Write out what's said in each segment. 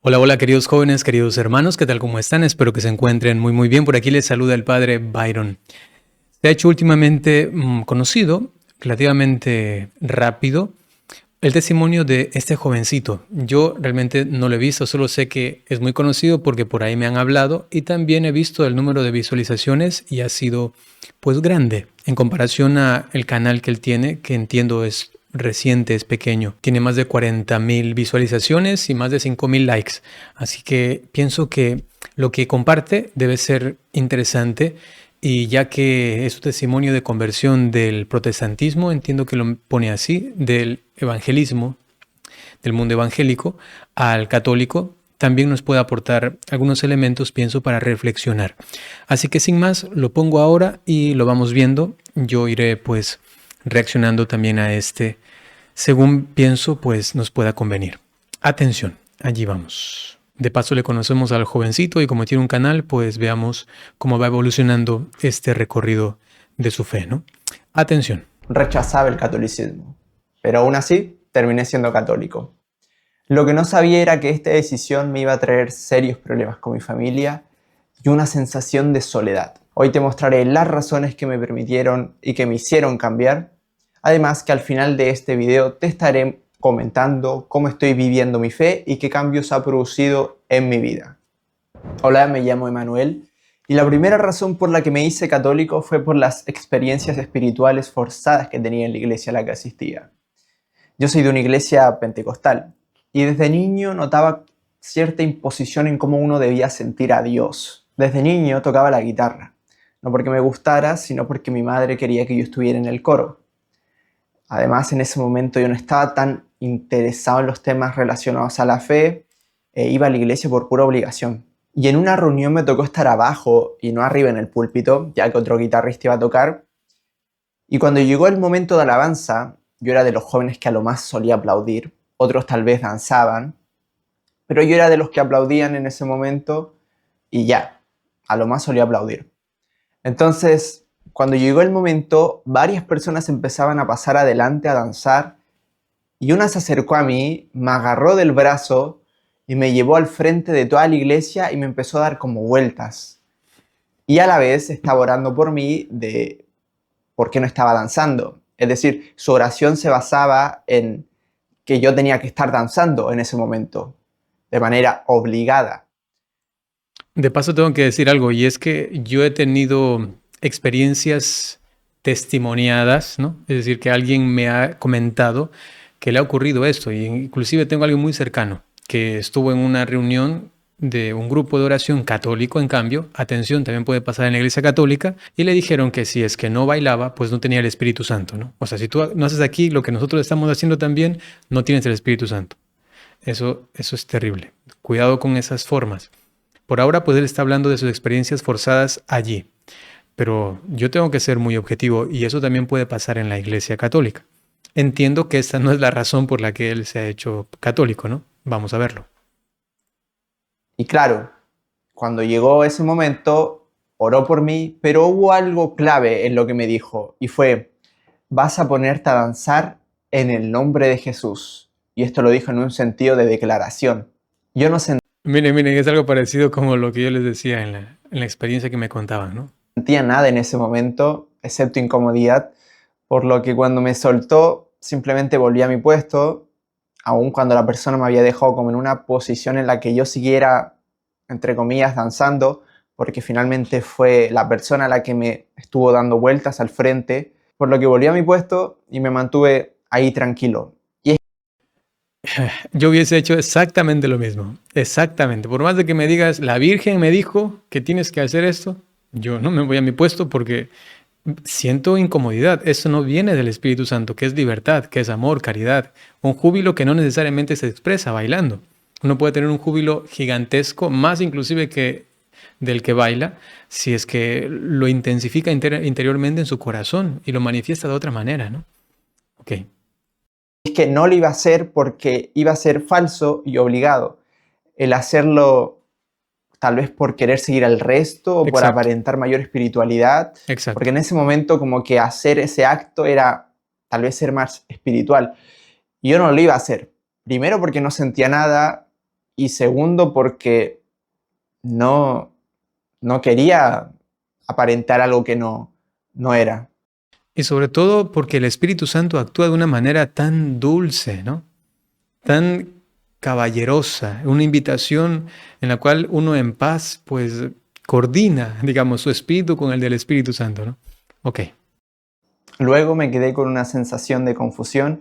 Hola, hola queridos jóvenes, queridos hermanos, ¿qué tal? ¿Cómo están? Espero que se encuentren muy bien. Por aquí les saluda el padre Byron. Se ha hecho últimamente conocido, relativamente rápido, el testimonio de este jovencito. Yo realmente no lo he visto, solo sé que es muy conocido porque por ahí me han hablado y también he visto el número de visualizaciones y ha sido pues grande en comparación a el canal que él tiene, que entiendo es reciente, es pequeño. Tiene más de 40,000 visualizaciones y más de 5,000 likes. Así que pienso que lo que comparte debe ser interesante y ya que es un testimonio de conversión del protestantismo, entiendo que lo pone así, del evangelismo, del mundo evangélico al católico, también nos puede aportar algunos elementos, pienso, para reflexionar. Así que sin más, lo pongo ahora y lo vamos viendo. Yo iré pues reaccionando también a este, según pienso, pues nos pueda convenir. Atención, allí vamos. De paso le conocemos al jovencito y como tiene un canal, pues veamos cómo va evolucionando este recorrido de su fe, ¿no? Atención. Rechazaba el catolicismo, pero aún así terminé siendo católico. Lo que no sabía era que esta decisión me iba a traer serios problemas con mi familia y una sensación de soledad. Hoy te mostraré las razones que me permitieron y que me hicieron cambiar. Además que al final de este video te estaré comentando cómo estoy viviendo mi fe y qué cambios ha producido en mi vida. Hola, me llamo Emanuel y la primera razón por la que me hice católico fue por las experiencias espirituales forzadas que tenía en la iglesia a la que asistía. Yo soy de una iglesia pentecostal y desde niño notaba cierta imposición en cómo uno debía sentir a Dios. Desde niño tocaba la guitarra, no porque me gustara, sino porque mi madre quería que yo estuviera en el coro. Además, en ese momento yo no estaba tan interesado en los temas relacionados a la fe, iba a la iglesia por pura obligación. Y en una reunión me tocó estar abajo y no arriba en el púlpito, ya que otro guitarrista iba a tocar. Y cuando llegó el momento de alabanza, yo era de los jóvenes que a lo más solía aplaudir, otros tal vez danzaban, pero yo era de los que aplaudían en ese momento y ya, a lo más solía aplaudir. Entonces, cuando llegó el momento, varias personas empezaban a pasar adelante a danzar y una se acercó a mí, me agarró del brazo y me llevó al frente de toda la iglesia y me empezó a dar como vueltas. Y a la vez estaba orando por mí de por qué no estaba danzando. Es decir, su oración se basaba en que yo tenía que estar danzando en ese momento, de manera obligada. De paso tengo que decir algo y es que yo he tenido experiencias testimoniadas, ¿no? Es decir, que alguien me ha comentado que le ha ocurrido esto y inclusive tengo a alguien muy cercano que estuvo en una reunión de un grupo de oración católico, en cambio, atención, también puede pasar en la iglesia católica, y le dijeron que si es que no bailaba, pues no tenía el Espíritu Santo, ¿no? O sea, si tú no haces aquí lo que nosotros estamos haciendo también, no tienes el Espíritu Santo. Eso es terrible. Cuidado con esas formas. Por ahora, pues él está hablando de sus experiencias forzadas allí, pero yo tengo que ser muy objetivo y eso también puede pasar en la Iglesia Católica. Entiendo que esta no es la razón por la que él se ha hecho católico, ¿no? Vamos a verlo. Y claro, cuando llegó ese momento, oró por mí, pero hubo algo clave en lo que me dijo, y fue, vas a ponerte a danzar en el nombre de Jesús. Y esto lo dijo en un sentido de declaración. Yo no Miren, es algo parecido como lo que yo les decía en la experiencia que me contaban, ¿no? sentía nada en ese momento, excepto incomodidad, por lo que cuando me soltó, simplemente volví a mi puesto, aun cuando la persona me había dejado como en una posición en la que yo siguiera, entre comillas, danzando, porque finalmente fue la persona la que me estuvo dando vueltas al frente, por lo que volví a mi puesto y me mantuve ahí tranquilo. Y Yo hubiese hecho exactamente lo mismo, exactamente. Por más de que me digas, la Virgen me dijo que tienes que hacer esto, yo no me voy a mi puesto porque siento incomodidad. Eso no viene del Espíritu Santo, que es libertad, que es amor, caridad. Un júbilo que no necesariamente se expresa bailando. Uno puede tener un júbilo gigantesco, más inclusive que del que baila, si es que lo intensifica interiormente en su corazón y lo manifiesta de otra manera, ¿no? Ok. es que no lo iba a hacer porque iba a ser falso y obligado. El hacerlo tal vez por querer seguir al resto o por Exacto, aparentar mayor espiritualidad, porque exacto. en ese momento como que hacer ese acto era tal vez ser más espiritual. Y yo no lo iba a hacer, primero porque no sentía nada y segundo porque no, no quería aparentar algo que no era. Y sobre todo porque el Espíritu Santo actúa de una manera tan dulce, ¿no? Tan caballerosa, una invitación en la cual uno en paz, pues, coordina, digamos, su espíritu con el del Espíritu Santo, ¿no? Ok. Luego me quedé con una sensación de confusión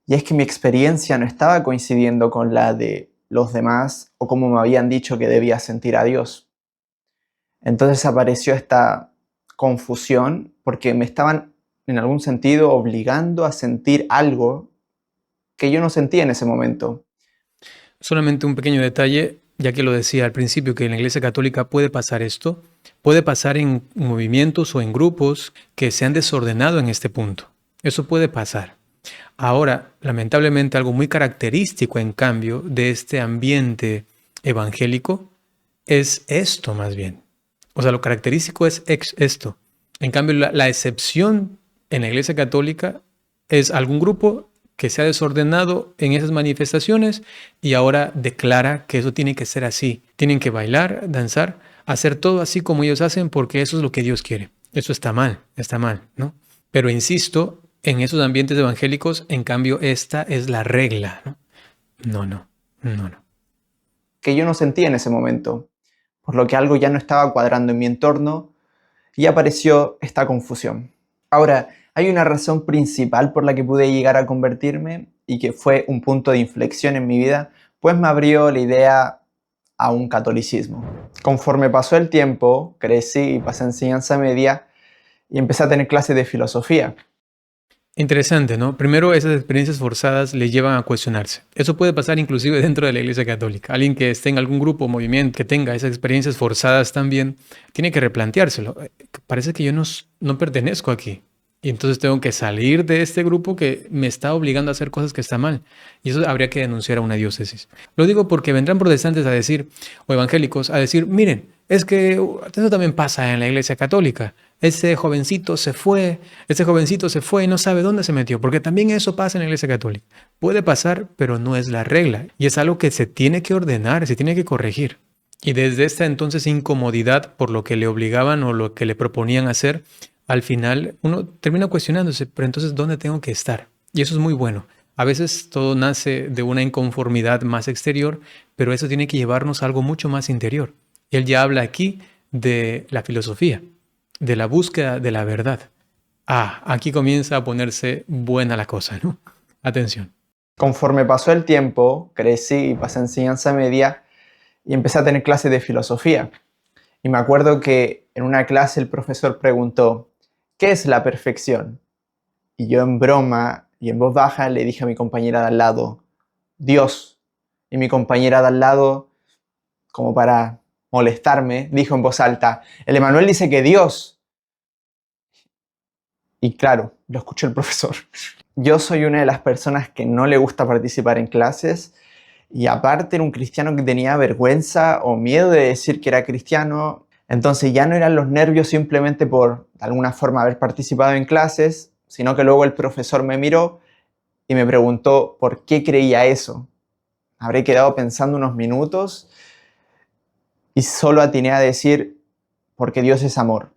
y es que mi experiencia no estaba coincidiendo con la de los demás o como me habían dicho que debía sentir a Dios. Entonces apareció esta confusión porque me estaban en algún sentido obligando a sentir algo que yo no sentía en ese momento. Solamente un pequeño detalle, ya que lo decía al principio, que en la Iglesia Católica puede pasar esto, puede pasar en movimientos o en grupos que se han desordenado en este punto. Eso puede pasar. Ahora, lamentablemente, algo muy característico, en cambio, de este ambiente evangélico es esto más bien. O sea, lo característico es esto. En cambio, la excepción en la Iglesia Católica es algún grupo que se ha desordenado en esas manifestaciones y ahora declara que eso tiene que ser así. Tienen que bailar, danzar, hacer todo así como ellos hacen porque eso es lo que Dios quiere. Eso está mal, ¿no? Pero insisto, en esos ambientes evangélicos, en cambio, esta es la regla, ¿no? No. Que yo no sentía en ese momento, por lo que algo ya no estaba cuadrando en mi entorno y apareció esta confusión. Ahora, hay una razón principal por la que pude llegar a convertirme y que fue un punto de inflexión en mi vida, pues me abrió la idea a un catolicismo. Conforme pasó el tiempo, crecí y pasé a enseñanza media y empecé a tener clases de filosofía. Interesante, ¿no? Primero, esas experiencias forzadas le llevan a cuestionarse. Eso puede pasar inclusive dentro de la Iglesia Católica. Alguien que esté en algún grupo o movimiento que tenga esas experiencias forzadas también, tiene que replanteárselo. Parece que yo no pertenezco aquí. Y entonces tengo que salir de este grupo que me está obligando a hacer cosas que están mal. Y eso habría que denunciar a una diócesis. Lo digo porque vendrán protestantes a decir, o evangélicos a decir, miren, es que eso también pasa en la Iglesia Católica. Ese jovencito se fue y no sabe dónde se metió, porque también eso pasa en la Iglesia Católica. Puede pasar, pero no es la regla. Y es algo que se tiene que ordenar, se tiene que corregir. Y desde esta entonces incomodidad por lo que le obligaban o lo que le proponían hacer, al final uno termina cuestionándose, pero entonces ¿dónde tengo que estar? Y eso es muy bueno. A veces todo nace de una inconformidad más exterior, pero eso tiene que llevarnos a algo mucho más interior. Él ya habla aquí de la filosofía, de la búsqueda de la verdad. Aquí comienza a ponerse buena la cosa, ¿no? Atención. Conforme pasó el tiempo, crecí y pasé a enseñanza media y empecé a tener clases de filosofía. Y me acuerdo que en una clase el profesor preguntó, ¿qué es la perfección? Y yo en broma y en voz baja le dije a mi compañera de al lado, Dios. Y mi compañera de al lado, como para molestarme, dijo en voz alta, el Emanuel dice que Dios. Y claro, lo escuchó el profesor. Yo soy una de las personas que no le gusta participar en clases y aparte era un cristiano que tenía vergüenza o miedo de decir que era cristiano. Entonces ya no eran los nervios simplemente por de alguna forma haber participado en clases, sino que luego el profesor me miró y me preguntó por qué creía eso. Habré quedado pensando unos minutos y solo atiné a decir porque Dios es amor.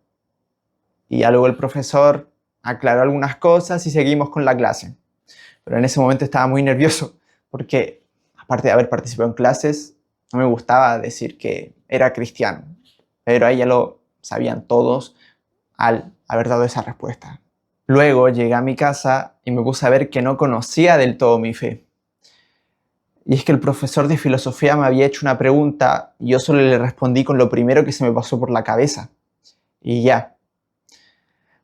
Y ya luego el profesor aclaró algunas cosas y seguimos con la clase. Pero en ese momento estaba muy nervioso porque, aparte de haber participado en clases, no me gustaba decir que era cristiano. Pero ahí ya lo sabían todos al haber dado esa respuesta. Luego llegué a mi casa y me puse a ver que no conocía del todo mi fe. Y es que el profesor de filosofía me había hecho una pregunta y yo solo le respondí con lo primero que se me pasó por la cabeza. Y ya.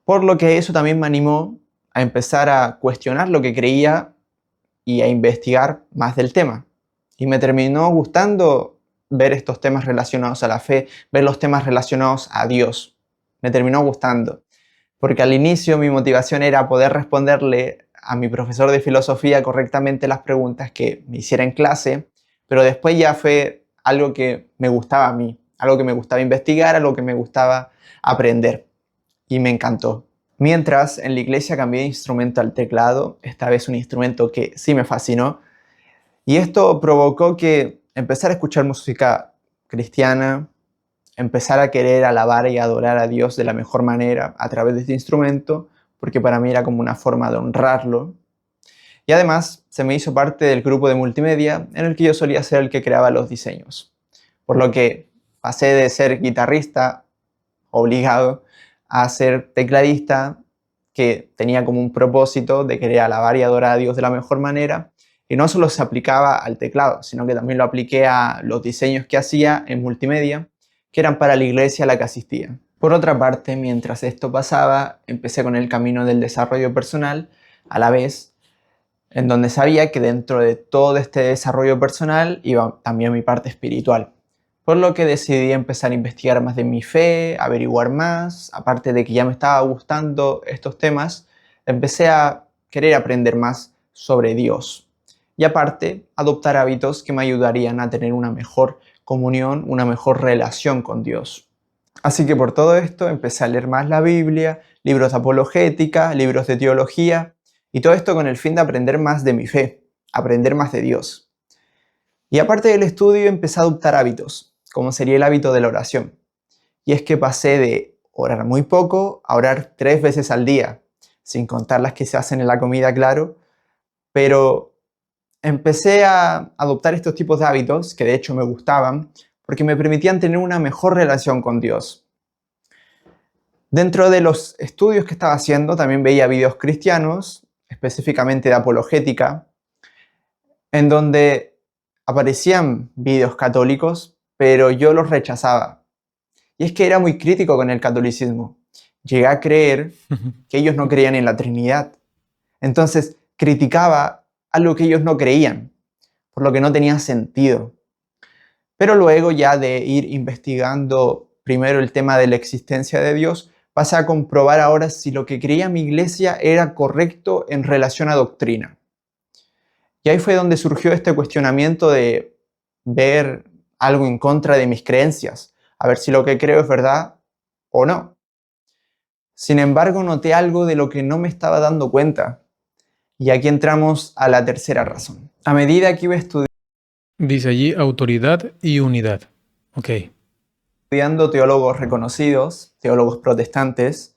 Por lo que eso también me animó a empezar a cuestionar lo que creía y a investigar más del tema. Y me terminó gustando ver estos temas relacionados a la fe, ver los temas relacionados a Dios. Me terminó gustando. Porque al inicio mi motivación era poder responderle a mi profesor de filosofía correctamente las preguntas que me hiciera en clase, pero después ya fue algo que me gustaba a mí, algo que me gustaba investigar, algo que me gustaba aprender. Y me encantó. Mientras en la iglesia cambié de instrumento al teclado, esta vez un instrumento que sí me fascinó, y esto provocó que empezar a escuchar música cristiana, empezar a querer alabar y adorar a Dios de la mejor manera a través de este instrumento, porque para mí era como una forma de honrarlo. Y además se me hizo parte del grupo de multimedia en el que yo solía ser el que creaba los diseños. Por lo que pasé de ser guitarrista obligado a ser tecladista, que tenía como un propósito de querer alabar y adorar a Dios de la mejor manera. Y no solo se aplicaba al teclado, sino que también lo apliqué a los diseños que hacía en multimedia, que eran para la iglesia a la que asistía. Por otra parte, mientras esto pasaba, empecé con el camino del desarrollo personal, a la vez, en donde sabía que dentro de todo este desarrollo personal iba también mi parte espiritual. Por lo que decidí empezar a investigar más de mi fe, averiguar más, aparte de que ya me estaba gustando estos temas, empecé a querer aprender más sobre Dios. Y aparte, adoptar hábitos que me ayudarían a tener una mejor comunión, una mejor relación con Dios. Así que por todo esto empecé a leer más la Biblia, libros de apologética, libros de teología, y todo esto con el fin de aprender más de mi fe, aprender más de Dios. Y aparte del estudio empecé a adoptar hábitos, como sería el hábito de la oración. Y es que pasé de orar muy poco a orar 3 veces al día, sin contar las que se hacen en la comida, claro, pero empecé a adoptar estos tipos de hábitos, que de hecho me gustaban, porque me permitían tener una mejor relación con Dios. Dentro de los estudios que estaba haciendo, también veía videos cristianos, específicamente de apologética, en donde aparecían videos católicos, pero yo los rechazaba. Y es que era muy crítico con el catolicismo. Llegué a creer que ellos no creían en la Trinidad. Entonces criticaba algo que ellos no creían, por lo que no tenía sentido. Pero luego ya de ir investigando primero el tema de la existencia de Dios, pasé a comprobar ahora si lo que creía mi iglesia era correcto en relación a doctrina. Y ahí fue donde surgió este cuestionamiento de ver algo en contra de mis creencias, a ver si lo que creo es verdad o no. Sin embargo, noté algo de lo que no me estaba dando cuenta. Y aquí entramos a la tercera razón. A medida que iba Dice allí autoridad y unidad. Ok. estudiando teólogos reconocidos, teólogos protestantes,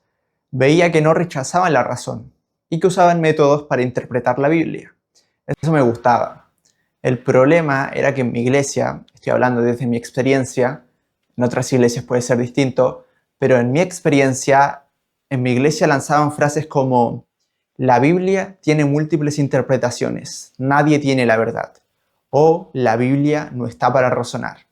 veía que no rechazaban la razón y que usaban métodos para interpretar la Biblia. Eso me gustaba. El problema era que en mi iglesia, estoy hablando desde mi experiencia, en otras iglesias puede ser distinto, pero en mi experiencia, en mi iglesia lanzaban frases como: la Biblia tiene múltiples interpretaciones, nadie tiene la verdad, o la Biblia no está para razonar.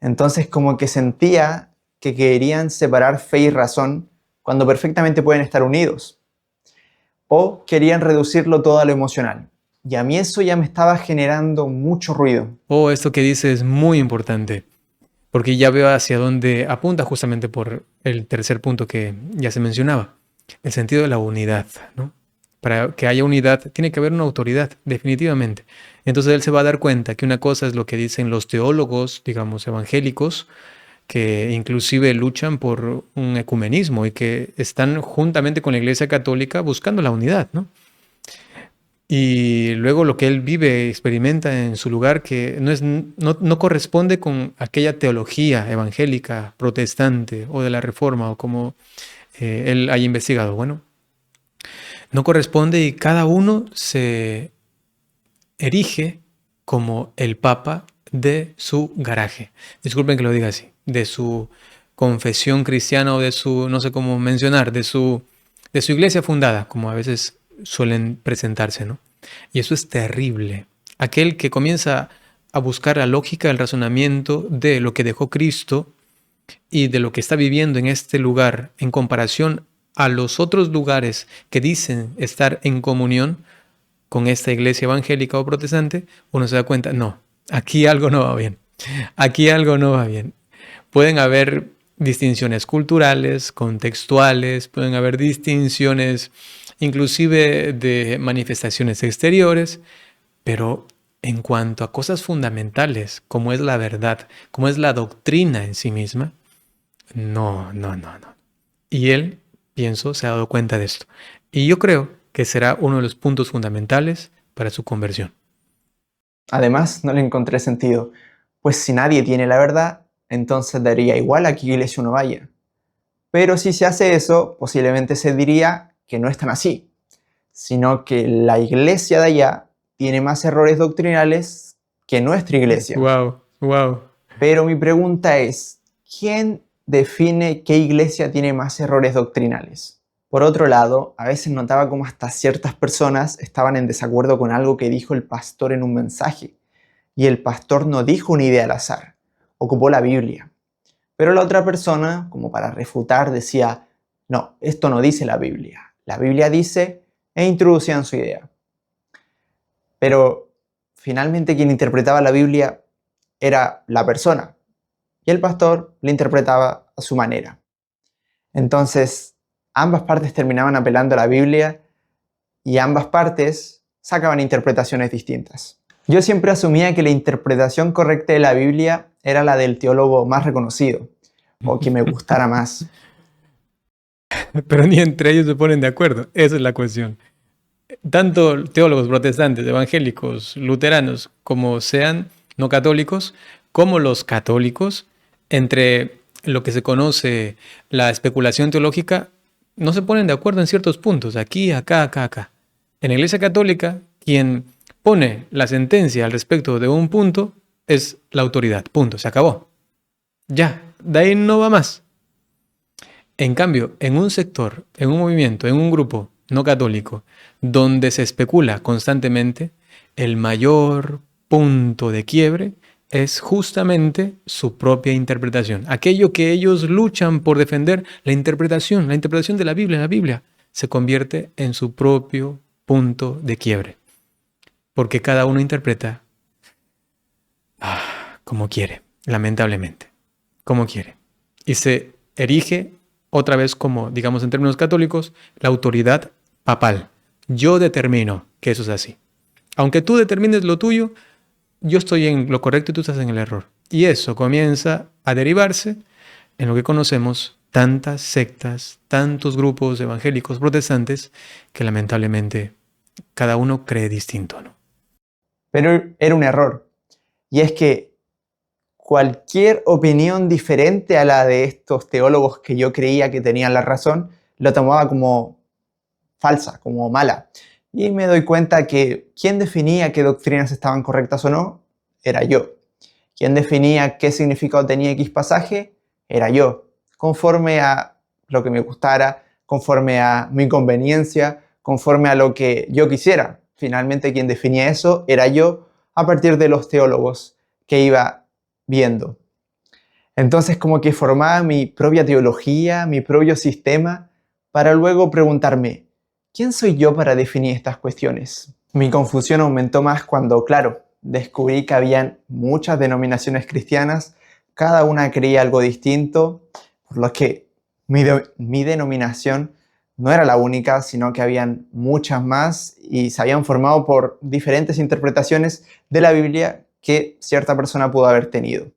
Entonces como que sentía que querían separar fe y razón cuando perfectamente pueden estar unidos, o querían reducirlo todo a lo emocional. Y a mí eso ya me estaba generando mucho ruido. Oh, esto que dice es muy importante, porque ya veo hacia dónde apunta justamente por el tercer punto que ya se mencionaba, el sentido de la unidad, ¿no? Para que haya unidad tiene que haber una autoridad, definitivamente. Entonces él se va a dar cuenta que una cosa es lo que dicen los teólogos, digamos, evangélicos, que inclusive luchan por un ecumenismo y que están juntamente con la Iglesia Católica buscando la unidad, ¿no? Y luego lo que él vive, experimenta en su lugar, que no corresponde con aquella teología evangélica, protestante o de la Reforma, o como él haya investigado. Bueno, no corresponde y cada uno se erige como el papa de su garaje. Disculpen que lo diga así, de su confesión cristiana o de su, no sé cómo mencionar, de su iglesia fundada, como a veces suelen presentarse, ¿no? Y eso es terrible. Aquel que comienza a buscar la lógica, el razonamiento de lo que dejó Cristo y de lo que está viviendo en este lugar en comparación a los otros lugares que dicen estar en comunión con esta iglesia evangélica o protestante, uno se da cuenta, no, aquí algo no va bien. Aquí algo no va bien. Pueden haber distinciones culturales, contextuales, pueden haber distinciones inclusive de manifestaciones exteriores, pero en cuanto a cosas fundamentales, como es la verdad, como es la doctrina en sí misma, no, no, no, no. Y él, pienso, se ha dado cuenta de esto. Y yo creo que será uno de los puntos fundamentales para su conversión. Además, no le encontré sentido, pues si nadie tiene la verdad, entonces daría igual a qué iglesia uno vaya. Pero si se hace eso, posiblemente se diría que no es tan así, sino que la iglesia de allá tiene más errores doctrinales que nuestra iglesia. Wow, wow. Pero mi pregunta es, ¿quién define qué iglesia tiene más errores doctrinales? Por otro lado, a veces notaba como hasta ciertas personas estaban en desacuerdo con algo que dijo el pastor en un mensaje, y el pastor no dijo una idea al azar, ocupó la Biblia. Pero la otra persona, como para refutar, decía, no, esto no dice la Biblia. La Biblia dice, e introducían su idea. Pero finalmente quien interpretaba la Biblia era la persona, y el pastor la interpretaba a su manera. Entonces, ambas partes terminaban apelando a la Biblia y ambas partes sacaban interpretaciones distintas. Yo siempre asumía que la interpretación correcta de la Biblia era la del teólogo más reconocido, o que me gustara más. Pero ni entre ellos se ponen de acuerdo. Esa es la cuestión. Tanto teólogos protestantes, evangélicos, luteranos, como sean no católicos, como los católicos, entre lo que se conoce la especulación teológica, no se ponen de acuerdo en ciertos puntos, aquí, acá, acá, acá. En la Iglesia Católica, quien pone la sentencia al respecto de un punto es la autoridad, punto, se acabó. Ya, de ahí no va más. En cambio, en un sector, en un movimiento, en un grupo no católico, donde se especula constantemente, el mayor punto de quiebre es justamente su propia interpretación. Aquello que ellos luchan por defender, la interpretación de la Biblia se convierte en su propio punto de quiebre. Porque cada uno interpreta como quiere, lamentablemente, como quiere. Y se erige otra vez como, digamos en términos católicos, la autoridad papal. Yo determino que eso es así. Aunque tú determines lo tuyo, yo estoy en lo correcto y tú estás en el error. Y eso comienza a derivarse en lo que conocemos tantas sectas, tantos grupos evangélicos protestantes que lamentablemente cada uno cree distinto, ¿no? Pero era un error. Y es que cualquier opinión diferente a la de estos teólogos que yo creía que tenían la razón, lo tomaba como falsa, como mala. Y me doy cuenta que quien definía qué doctrinas estaban correctas o no, era yo. Quien definía qué significado tenía X pasaje, era yo. Conforme a lo que me gustara, conforme a mi conveniencia, conforme a lo que yo quisiera. Finalmente quien definía eso era yo a partir de los teólogos que iba viendo. Entonces como que formaba mi propia teología, mi propio sistema, para luego preguntarme, ¿quién soy yo para definir estas cuestiones? Mi confusión aumentó más cuando, claro, descubrí que habían muchas denominaciones cristianas, cada una creía algo distinto, por lo que mi denominación no era la única, sino que habían muchas más y se habían formado por diferentes interpretaciones de la Biblia que cierta persona pudo haber tenido.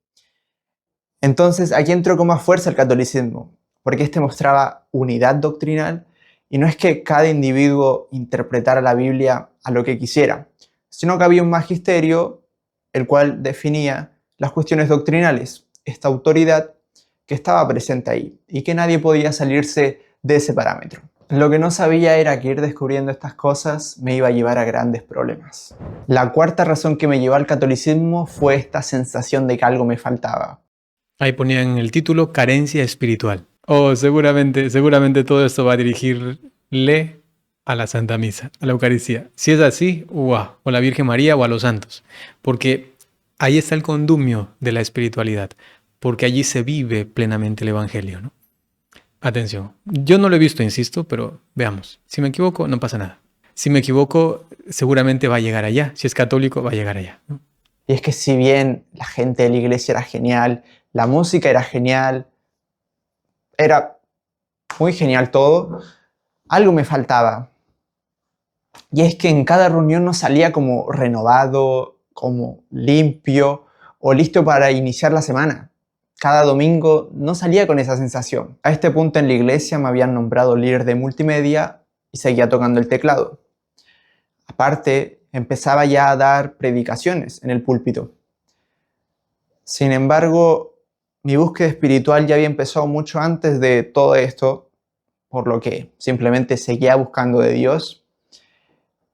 Entonces aquí entró con más fuerza el catolicismo, porque este mostraba unidad doctrinal y no es que cada individuo interpretara la Biblia a lo que quisiera, sino que había un magisterio el cual definía las cuestiones doctrinales, esta autoridad que estaba presente ahí y que nadie podía salirse de ese parámetro. Lo que no sabía era que ir descubriendo estas cosas me iba a llevar a grandes problemas. La cuarta razón que me llevó al catolicismo fue esta sensación de que algo me faltaba. Ahí ponían en el título carencia espiritual. Oh, seguramente todo esto va a dirigirle a la Santa Misa, a la Eucaristía. Si es así, wow, o a la Virgen María o a los santos. Porque ahí está el condumio de la espiritualidad. Porque allí se vive plenamente el Evangelio, ¿no? Atención, yo no lo he visto, insisto, pero veamos. Si me equivoco, no pasa nada. Si me equivoco, seguramente va a llegar allá. Si es católico, va a llegar allá, ¿no? Y es que si bien la gente de la iglesia era genial, la música era genial, era muy genial todo, algo me faltaba. Y es que en cada reunión no salía como renovado, como limpio o listo para iniciar la semana. Cada domingo no salía con esa sensación. A este punto en la iglesia me habían nombrado líder de multimedia y seguía tocando el teclado. Aparte, empezaba ya a dar predicaciones en el púlpito. Sin embargo, mi búsqueda espiritual ya había empezado mucho antes de todo esto, por lo que simplemente seguía buscando de Dios.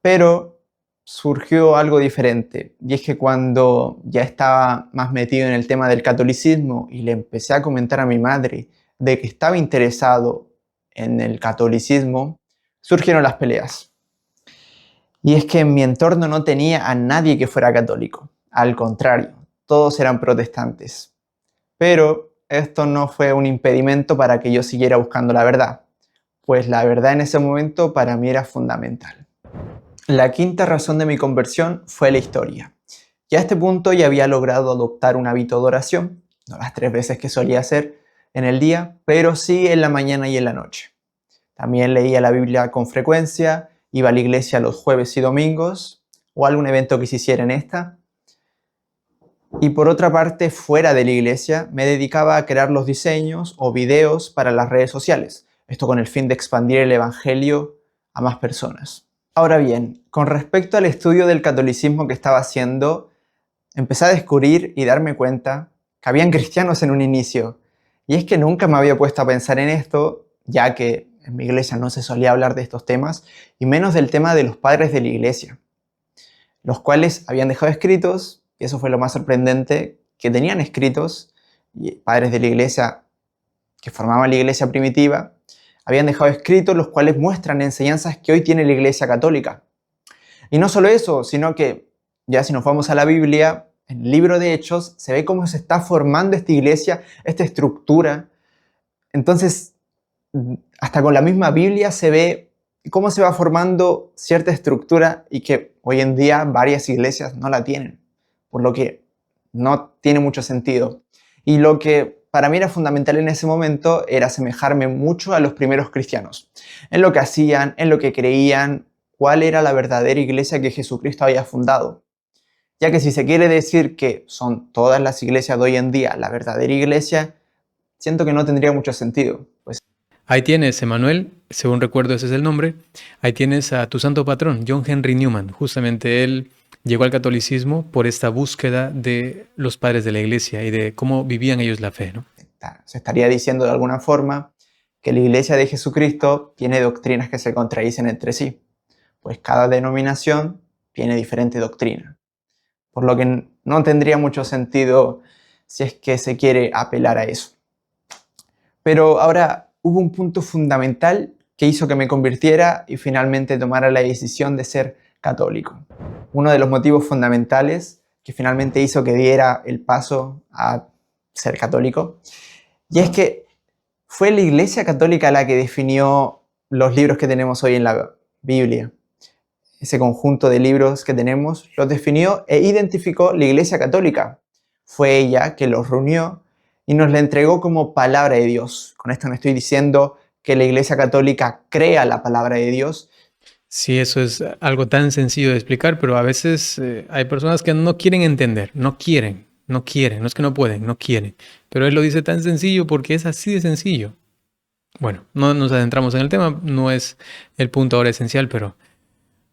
Pero surgió algo diferente, y es que cuando ya estaba más metido en el tema del catolicismo y le empecé a comentar a mi madre de que estaba interesado en el catolicismo, surgieron las peleas. Y es que en mi entorno no tenía a nadie que fuera católico. Al contrario, todos eran protestantes. Pero esto no fue un impedimento para que yo siguiera buscando la verdad, pues la verdad en ese momento para mí era fundamental. La quinta razón de mi conversión fue la historia. Ya a este punto ya había logrado adoptar un hábito de oración, no las 3 veces que solía hacer en el día, pero sí en la mañana y en la noche. También leía la Biblia con frecuencia, iba a la iglesia los jueves y domingos, o algún evento que se hiciera en esta. Y por otra parte, fuera de la iglesia, me dedicaba a crear los diseños o videos para las redes sociales. Esto con el fin de expandir el evangelio a más personas. Ahora bien, con respecto al estudio del catolicismo que estaba haciendo, empecé a descubrir y darme cuenta que habían cristianos en un inicio. Y es que nunca me había puesto a pensar en esto, ya que en mi iglesia no se solía hablar de estos temas, y menos del tema de los padres de la iglesia, los cuales habían dejado escritos, y eso fue lo más sorprendente, que tenían escritos, y padres de la iglesia que formaban la iglesia primitiva, habían dejado escritos los cuales muestran enseñanzas que hoy tiene la iglesia católica. Y no solo eso, sino que ya si nos vamos a la Biblia, en el libro de Hechos, se ve cómo se está formando esta iglesia, esta estructura. Entonces, hasta con la misma Biblia se ve cómo se va formando cierta estructura y que hoy en día varias iglesias no la tienen, por lo que no tiene mucho sentido. Y lo que para mí era fundamental en ese momento era asemejarme mucho a los primeros cristianos, en lo que hacían, en lo que creían, cuál era la verdadera iglesia que Jesucristo había fundado. Ya que si se quiere decir que son todas las iglesias de hoy en día la verdadera iglesia, siento que no tendría mucho sentido. Pues Ahí tienes, Emanuel, según recuerdo ese es el nombre, ahí tienes a tu santo patrón, John Henry Newman. Justamente él llegó al catolicismo por esta búsqueda de los padres de la iglesia y de cómo vivían ellos la fe, ¿no? se estaría diciendo de alguna forma que la iglesia de Jesucristo tiene doctrinas que se contradicen entre sí, pues cada denominación tiene diferente doctrina. Por lo que no tendría mucho sentido si es que se quiere apelar a eso. Pero ahora hubo un punto fundamental que hizo que me convirtiera y finalmente tomara la decisión de ser católico. Uno de los motivos fundamentales que finalmente hizo que diera el paso a ser católico, y es que fue la Iglesia Católica la que definió los libros que tenemos hoy en la Biblia. Ese conjunto de libros que tenemos los definió e identificó la Iglesia Católica. Fue ella que los reunió y nos la entregó como palabra de Dios. Con esto no estoy diciendo que la Iglesia Católica crea la palabra de Dios. Sí, eso es algo tan sencillo de explicar, pero a veces hay personas que no quieren entender, no quieren, no es que no pueden, no quieren. Pero él lo dice tan sencillo porque es así de sencillo. Bueno, no nos adentramos en el tema, no es el punto ahora esencial, pero...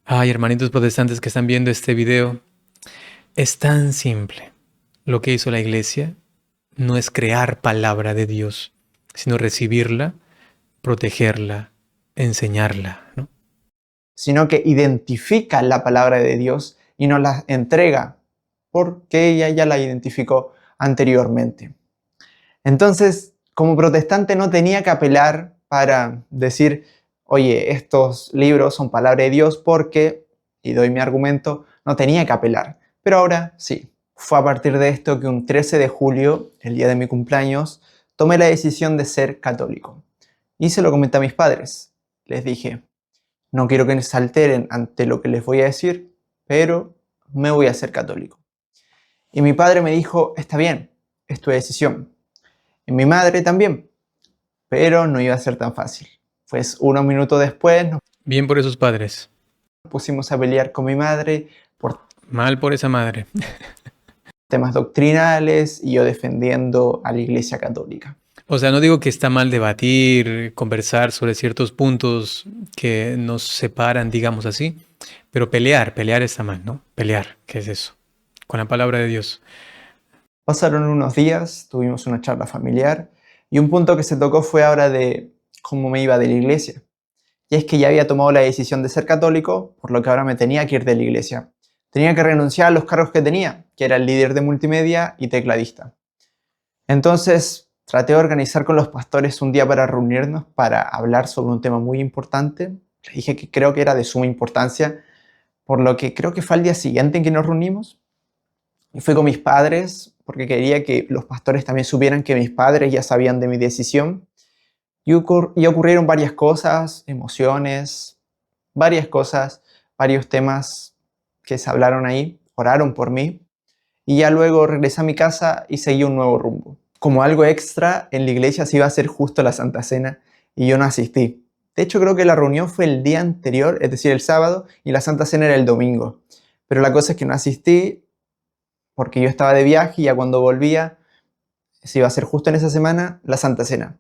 Ay, hermanitos protestantes que están viendo este video, es tan simple. Lo que hizo la iglesia no es crear palabra de Dios, sino recibirla, protegerla, enseñarla, ¿no? Sino que identifica la palabra de Dios y nos la entrega porque ella ya la identificó anteriormente. Entonces, como protestante no tenía que apelar para decir, oye, estos libros son palabra de Dios porque, y doy mi argumento, no tenía que apelar. Pero ahora sí, fue a partir de esto que un 13 de julio, el día de mi cumpleaños, tomé la decisión de ser católico. Y se lo comenté a mis padres. Les dije, no quiero que se alteren ante lo que les voy a decir, pero me voy a hacer católico. Y mi padre me dijo, está bien, es tu decisión. Y mi madre también, pero no iba a ser tan fácil. Pues unos minutos después nos Bien por esos padres, pusimos a pelear con mi madre por mal por esa madre. temas doctrinales y yo defendiendo a la Iglesia Católica. O sea, no digo que está mal debatir, conversar sobre ciertos puntos que nos separan, digamos así, Pero pelear está mal, ¿no? Pelear, ¿qué es eso? Con la palabra de Dios. Pasaron unos días, tuvimos una charla familiar y un punto que se tocó fue ahora de cómo me iba de la iglesia. Y es que ya había tomado la decisión de ser católico, por lo que ahora me tenía que ir de la iglesia. Tenía que renunciar a los cargos que tenía, que era el líder de multimedia y tecladista. Entonces traté de organizar con los pastores un día para reunirnos para hablar sobre un tema muy importante. Les dije que creo que era de suma importancia, por lo que creo que fue al día siguiente en que nos reunimos. Y fui con mis padres porque quería que los pastores también supieran que mis padres ya sabían de mi decisión. Y ocurrieron varias cosas, emociones, varias cosas, varios temas que se hablaron ahí, oraron por mí. Y ya luego regresé a mi casa y seguí un nuevo rumbo. Como algo extra, en la iglesia se iba a hacer justo la Santa Cena y yo no asistí. De hecho, creo que la reunión fue el día anterior, es decir, el sábado, y la Santa Cena era el domingo. Pero la cosa es que no asistí porque yo estaba de viaje y ya cuando volvía se iba a hacer justo en esa semana la Santa Cena.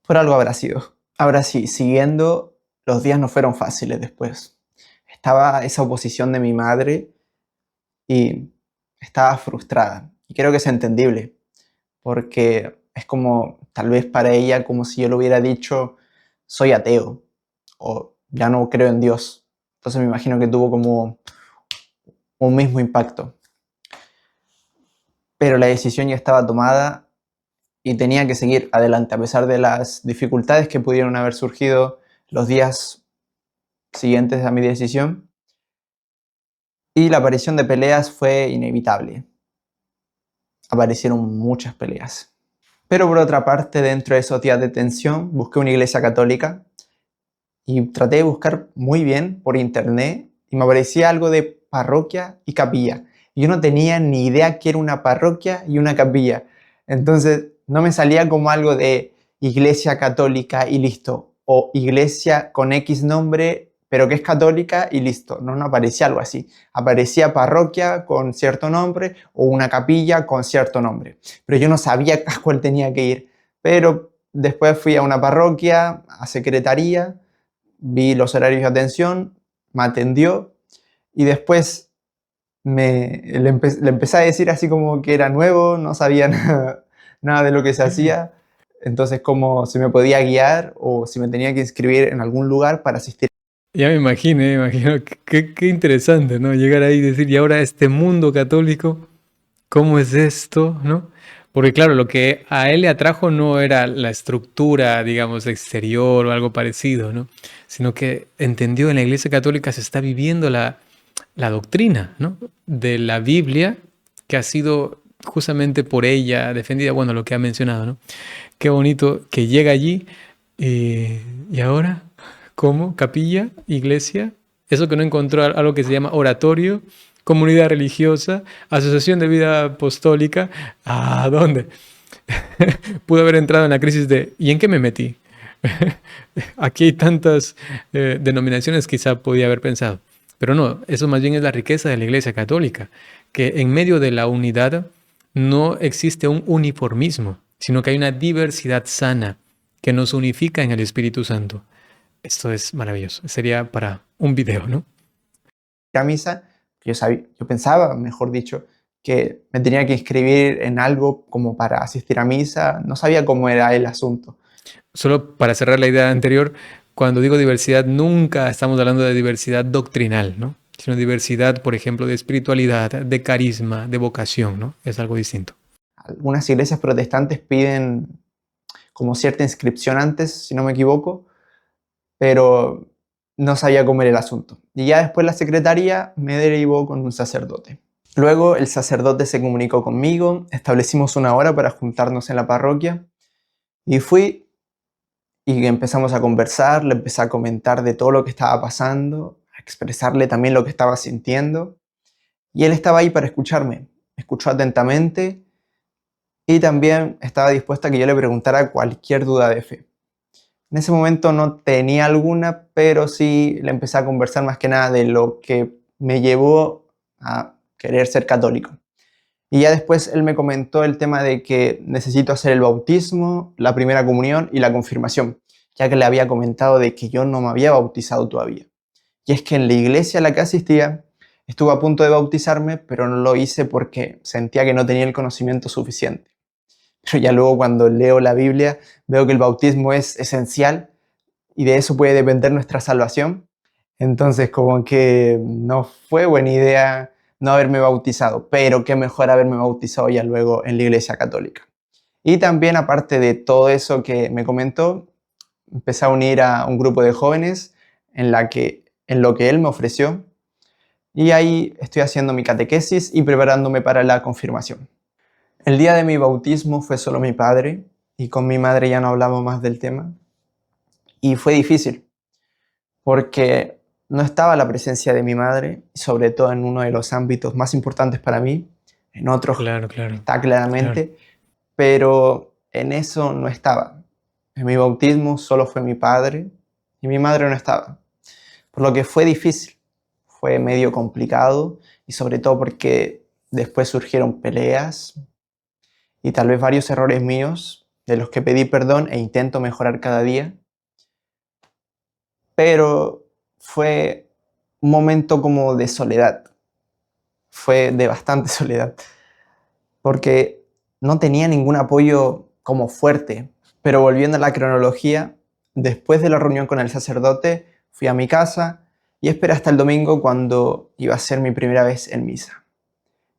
Por algo habrá sido. Ahora sí, siguiendo, los días no fueron fáciles después. Estaba esa oposición de mi madre y estaba frustrada. Y creo que es entendible, porque es como, tal vez para ella, como si yo le hubiera dicho, soy ateo, o ya no creo en Dios. Entonces me imagino que tuvo como un mismo impacto. Pero la decisión ya estaba tomada y tenía que seguir adelante, a pesar de las dificultades que pudieron haber surgido los días siguientes a mi decisión. Y la aparición de peleas fue inevitable. Aparecieron muchas peleas. Pero por otra parte, dentro de esos días de tensión, busqué una iglesia católica y traté de buscar muy bien por internet y me aparecía algo de parroquia y capilla. Yo no tenía ni idea qué era una parroquia y una capilla. Entonces no me salía como algo de iglesia católica y listo, o iglesia con X nombre pero que es católica y listo. No, no aparecía algo así. Aparecía parroquia con cierto nombre o una capilla con cierto nombre. Pero yo no sabía a cuál tenía que ir. Pero después fui a una parroquia, a secretaría, vi los horarios de atención, me atendió y después le empecé a decir así como que era nuevo, no sabía nada de lo que se hacía. Entonces, como si me podía guiar o si me tenía que inscribir en algún lugar para asistir. Ya me imagino, qué interesante, ¿no? Llegar ahí y decir, y ahora este mundo católico, ¿cómo es esto, no? Porque claro, lo que a él le atrajo no era la estructura, digamos, exterior o algo parecido, ¿no? Sino que entendió en la Iglesia Católica se está viviendo la doctrina, ¿no? De la Biblia, que ha sido justamente por ella defendida, bueno, lo que ha mencionado, ¿no? Qué bonito que llega allí y ahora, ¿cómo? Capilla, iglesia, eso que no encontró algo que se llama oratorio, comunidad religiosa, asociación de vida apostólica, ¿a dónde? Pudo haber entrado en la crisis de ¿y en qué me metí? Aquí hay tantas denominaciones, quizá podía haber pensado. Pero no, eso más bien es la riqueza de la Iglesia Católica, que en medio de la unidad no existe un uniformismo, sino que hay una diversidad sana que nos unifica en el Espíritu Santo. Esto es maravilloso. Sería para un video, ¿no? A misa, yo pensaba, mejor dicho, que me tenía que inscribir en algo como para asistir a misa, no sabía cómo era el asunto. Solo para cerrar la idea anterior, cuando digo diversidad, nunca estamos hablando de diversidad doctrinal, ¿no? Sino diversidad, por ejemplo, de espiritualidad, de carisma, de vocación, ¿no? Es algo distinto. Algunas iglesias protestantes piden como cierta inscripción antes, si no me equivoco, pero no sabía cómo era el asunto. Y ya después la secretaría me derivó con un sacerdote. Luego el sacerdote se comunicó conmigo, establecimos una hora para juntarnos en la parroquia y fui y empezamos a conversar, le empecé a comentar de todo lo que estaba pasando, a expresarle también lo que estaba sintiendo y él estaba ahí para escucharme, me escuchó atentamente y también estaba dispuesto a que yo le preguntara cualquier duda de fe. En ese momento no tenía alguna, pero sí le empecé a conversar más que nada de lo que me llevó a querer ser católico. Y ya después él me comentó el tema de que necesito hacer el bautismo, la primera comunión y la confirmación, ya que le había comentado de que yo no me había bautizado todavía. Y es que en la iglesia a la que asistía estuve a punto de bautizarme, pero no lo hice porque sentía que no tenía el conocimiento suficiente. Pero ya luego cuando leo la Biblia veo que el bautismo es esencial y de eso puede depender nuestra salvación. Entonces como que no fue buena idea no haberme bautizado, pero qué mejor haberme bautizado ya luego en la iglesia católica. Y también aparte de todo eso que me comentó, empecé a unir a un grupo de jóvenes en lo que él me ofreció y ahí estoy haciendo mi catequesis y preparándome para la confirmación. El día de mi bautismo fue solo mi padre y con mi madre ya no hablamos más del tema y fue difícil porque no estaba la presencia de mi madre, sobre todo en uno de los ámbitos más importantes para mí, en otros Claro, claro, está claro. claramente, pero en eso no estaba. En mi bautismo solo fue mi padre y mi madre no estaba, por lo que fue difícil, fue medio complicado y sobre todo porque después surgieron peleas y tal vez varios errores míos de los que pedí perdón e intento mejorar cada día, pero fue un momento como de soledad, fue de bastante soledad, porque no tenía ningún apoyo como fuerte. Pero volviendo a la cronología, después de la reunión con el sacerdote, fui a mi casa y esperé hasta el domingo cuando iba a ser mi primera vez en misa.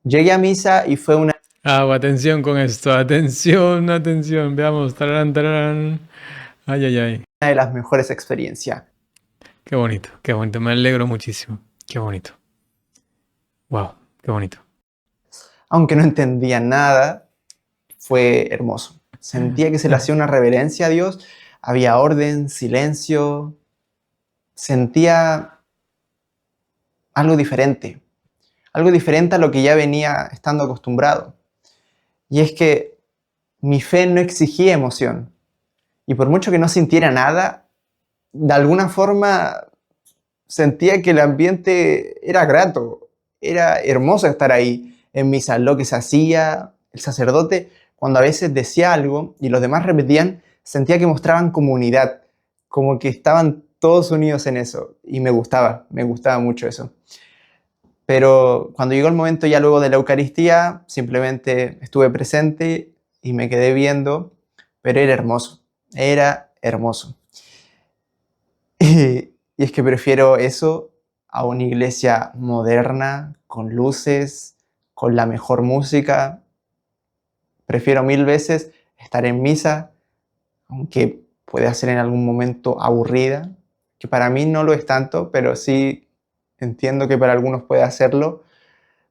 Llegué a misa y fue una Atención con esto, atención, atención. Veamos, tararán, tararán. Ay, ay, ay. de las mejores experiencias. Qué bonito, me alegro muchísimo. Qué bonito. Wow, qué bonito. Aunque no entendía nada, fue hermoso. Sentía que se le hacía una reverencia a Dios, había orden, silencio, sentía algo diferente a lo que ya venía estando acostumbrado. Y es que mi fe no exigía emoción. Y por mucho que no sintiera nada, de alguna forma sentía que el ambiente era grato, era hermoso estar ahí en misa, lo que se hacía, el sacerdote, cuando a veces decía algo y los demás repetían, sentía que mostraban comunidad, como que estaban todos unidos en eso, y me gustaba mucho eso. Pero cuando llegó el momento ya luego de la Eucaristía, simplemente estuve presente y me quedé viendo, pero era hermoso. Y es que prefiero eso a una iglesia moderna, con luces, con la mejor música. Prefiero 1000 veces estar en misa, aunque puede ser en algún momento aburrida, que para mí no lo es tanto, pero sí entiendo que para algunos puede hacerlo.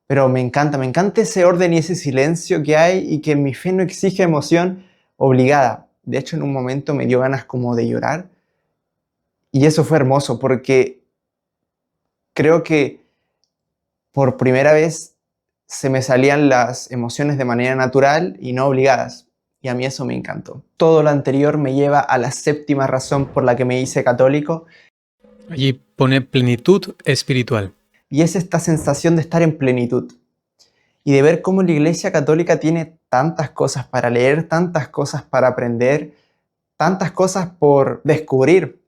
Pero me encanta ese orden y ese silencio que hay y que mi fe no exige emoción obligada. De hecho, en un momento me dio ganas como de llorar y eso fue hermoso porque creo que por primera vez se me salían las emociones de manera natural y no obligadas. Y a mí eso me encantó. Todo lo anterior me lleva a la séptima razón por la que me hice católico. Allí pone plenitud espiritual. Y es esta sensación de estar en plenitud. Y de ver cómo la Iglesia Católica tiene tantas cosas para leer, tantas cosas para aprender, tantas cosas por descubrir.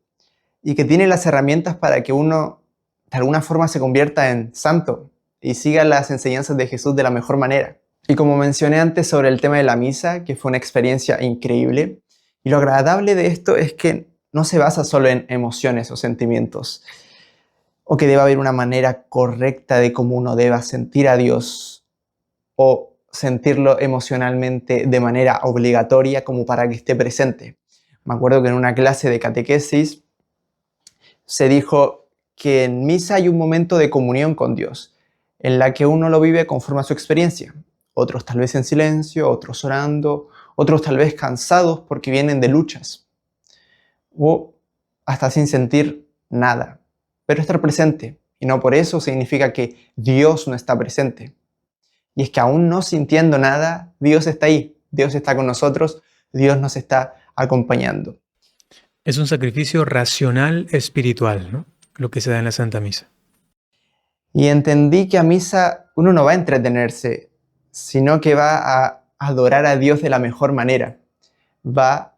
Y que tiene las herramientas para que uno de alguna forma se convierta en santo y siga las enseñanzas de Jesús de la mejor manera. Y como mencioné antes sobre el tema de la misa, que fue una experiencia increíble, y lo agradable de esto es que no se basa solo en emociones o sentimientos, o que deba haber una manera correcta de cómo uno deba sentir a Dios o sentirlo emocionalmente de manera obligatoria como para que esté presente. Me acuerdo que en una clase de catequesis se dijo que en misa hay un momento de comunión con Dios, en la que uno lo vive conforme a su experiencia. Otros tal vez en silencio, otros orando, otros tal vez cansados porque vienen de luchas, o hasta sin sentir nada, pero estar presente. Y no por eso significa que Dios no está presente. Y es que aún no sintiendo nada, Dios está ahí, Dios está con nosotros, Dios nos está acompañando. Es un sacrificio racional espiritual, ¿no? Lo que se da en la Santa Misa. Y entendí que a misa uno no va a entretenerse, sino que va a adorar a Dios de la mejor manera. Va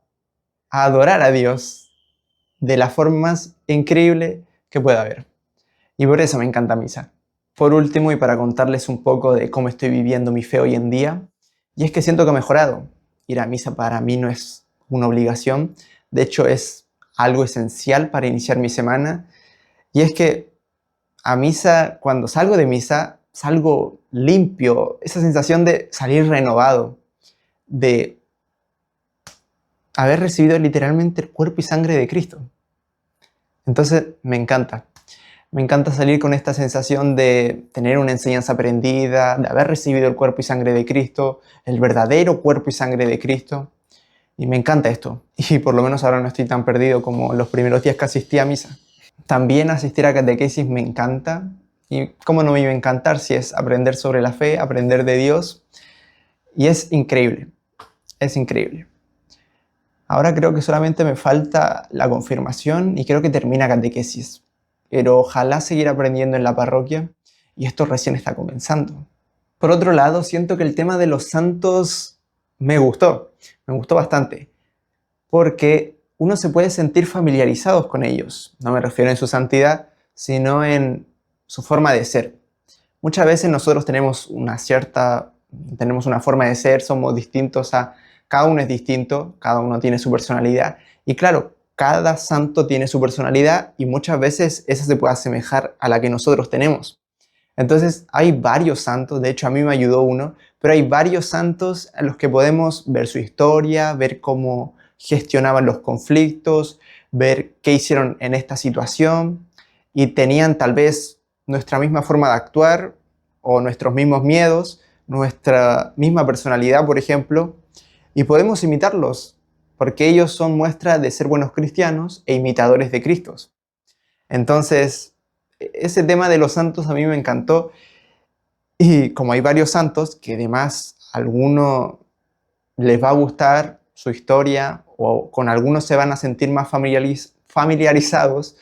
a adorar a Dios de la forma más increíble que pueda haber. Y por eso me encanta misa. Por último, y para contarles un poco de cómo estoy viviendo mi fe hoy en día, y es que siento que he mejorado. Ir a misa para mí no es una obligación, de hecho es algo esencial para iniciar mi semana. Y es que a misa, cuando salgo de misa, salgo limpio, esa sensación de salir renovado, de haber recibido literalmente el cuerpo y sangre de Cristo. Entonces me encanta. Me encanta salir con esta sensación de tener una enseñanza aprendida, de haber recibido el cuerpo y sangre de Cristo, el verdadero cuerpo y sangre de Cristo. Y me encanta esto. Y por lo menos ahora no estoy tan perdido como los primeros días que asistí a misa. También asistir a catequesis me encanta. Y cómo no me iba a encantar si es aprender sobre la fe, aprender de Dios. Y es increíble. Es increíble. Ahora creo que solamente me falta la confirmación y creo que termina catequesis. Pero ojalá seguir aprendiendo en la parroquia y esto recién está comenzando. Por otro lado, siento que el tema de los santos me gustó bastante, porque uno se puede sentir familiarizados con ellos. No me refiero en su santidad, sino en su forma de ser. Muchas veces nosotros tenemos una forma de ser, somos distintos cada uno es distinto, cada uno tiene su personalidad. Y claro, cada santo tiene su personalidad y muchas veces esa se puede asemejar a la que nosotros tenemos. Entonces hay varios santos, de hecho a mí me ayudó uno, pero hay varios santos a los que podemos ver su historia, ver cómo gestionaban los conflictos, ver qué hicieron en esta situación y tenían tal vez nuestra misma forma de actuar o nuestros mismos miedos, nuestra misma personalidad, por ejemplo, y podemos imitarlos porque ellos son muestra de ser buenos cristianos e imitadores de Cristo. Entonces, ese tema de los santos a mí me encantó y como hay varios santos que además a alguno les va a gustar su historia o con algunos se van a sentir más familiarizados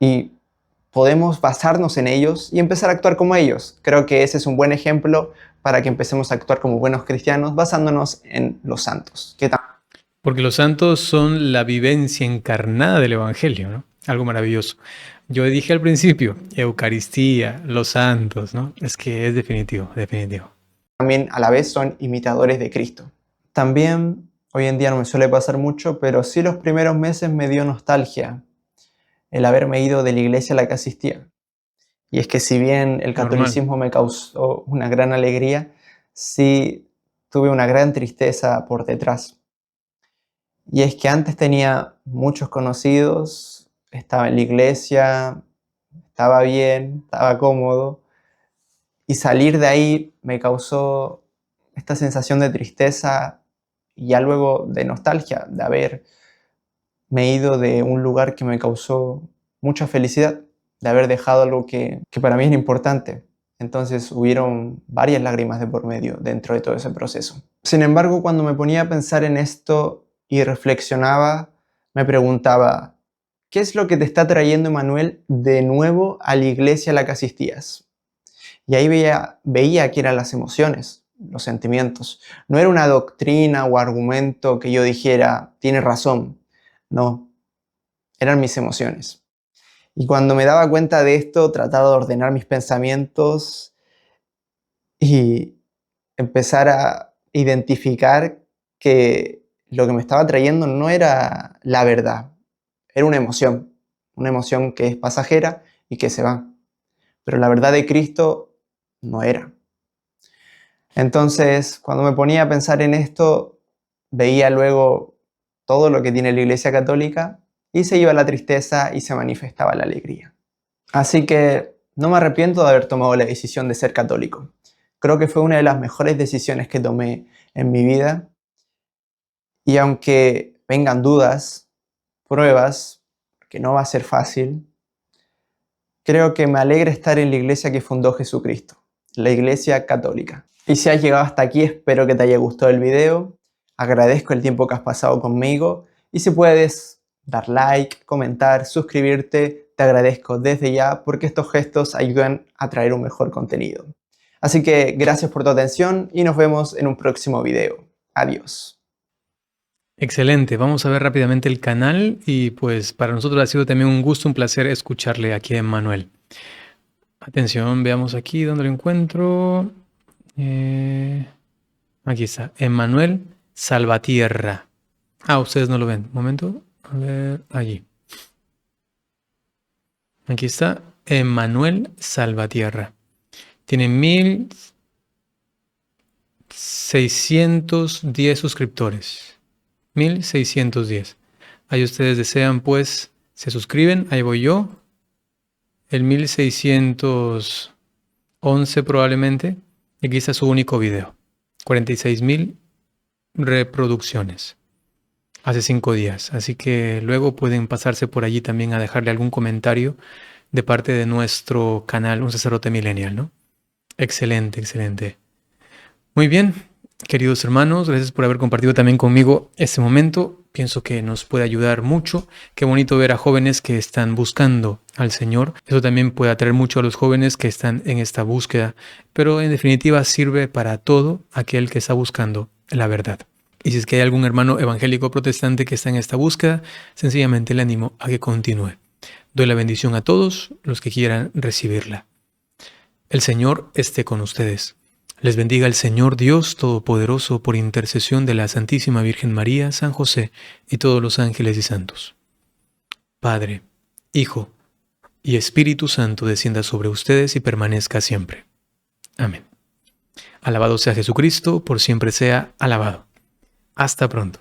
y podemos basarnos en ellos y empezar a actuar como ellos. Creo que ese es un buen ejemplo para que empecemos a actuar como buenos cristianos basándonos en los santos. Porque los santos son la vivencia encarnada del Evangelio, ¿no? Algo maravilloso. Yo dije al principio, Eucaristía, los santos, ¿no? Es que es definitivo, definitivo. También a la vez son imitadores de Cristo. También hoy en día no me suele pasar mucho, pero sí los primeros meses me dio nostalgia el haberme ido de la iglesia a la que asistía. Y es que si bien el catolicismo me causó una gran alegría, sí tuve una gran tristeza por detrás. Y es que antes tenía muchos conocidos, estaba en la iglesia, estaba bien, estaba cómodo, y salir de ahí me causó esta sensación de tristeza y ya luego de nostalgia, de haberme ido de un lugar que me causó mucha felicidad, de haber dejado algo que para mí era importante. Entonces hubieron varias lágrimas de por medio dentro de todo ese proceso. Sin embargo, cuando me ponía a pensar en esto y reflexionaba, me preguntaba, ¿qué es lo que te está trayendo, Manuel, de nuevo a la iglesia a la que asistías? Y ahí veía que eran las emociones, los sentimientos. No era una doctrina o argumento que yo dijera, tiene razón. No, eran mis emociones. Y cuando me daba cuenta de esto, trataba de ordenar mis pensamientos y empezar a identificar que lo que me estaba trayendo no era la verdad, era una emoción que es pasajera y que se va. Pero la verdad de Cristo no era. Entonces, cuando me ponía a pensar en esto, veía luego todo lo que tiene la Iglesia Católica y se iba la tristeza y se manifestaba la alegría. Así que no me arrepiento de haber tomado la decisión de ser católico. Creo que fue una de las mejores decisiones que tomé en mi vida. Y aunque vengan dudas, pruebas, que no va a ser fácil, creo que me alegra estar en la iglesia que fundó Jesucristo, la Iglesia Católica. Y si has llegado hasta aquí, espero que te haya gustado el video. Agradezco el tiempo que has pasado conmigo. Y si puedes dar like, comentar, suscribirte, te agradezco desde ya porque estos gestos ayudan a traer un mejor contenido. Así que gracias por tu atención y nos vemos en un próximo video. Adiós. Excelente, vamos a ver rápidamente el canal y pues para nosotros ha sido también un gusto, un placer escucharle aquí a Emmanuel. Atención, veamos aquí dónde lo encuentro. Aquí está, Emmanuel Salvatierra. Ah, ustedes no lo ven. Un momento, a ver, allí. Aquí está, Emmanuel Salvatierra. Tiene 1610 suscriptores. 1610. Ahí ustedes desean, pues, se suscriben. Ahí voy yo. El 1611 probablemente. Y aquí está su único video. 46.000 reproducciones. Hace 5 días. Así que luego pueden pasarse por allí también a dejarle algún comentario de parte de nuestro canal, Un Sacerdote Millennial, ¿no? Excelente, excelente. Muy bien, queridos hermanos, gracias por haber compartido también conmigo este momento. Pienso que nos puede ayudar mucho. Qué bonito ver a jóvenes que están buscando al Señor. Eso también puede atraer mucho a los jóvenes que están en esta búsqueda, pero en definitiva sirve para todo aquel que está buscando la verdad. Y si es que hay algún hermano evangélico protestante que está en esta búsqueda, sencillamente le animo a que continúe. Doy la bendición a todos los que quieran recibirla. El Señor esté con ustedes. Les bendiga el Señor Dios Todopoderoso por intercesión de la Santísima Virgen María, San José y todos los ángeles y santos. Padre, Hijo y Espíritu Santo descienda sobre ustedes y permanezca siempre. Amén. Alabado sea Jesucristo, por siempre sea alabado. Hasta pronto.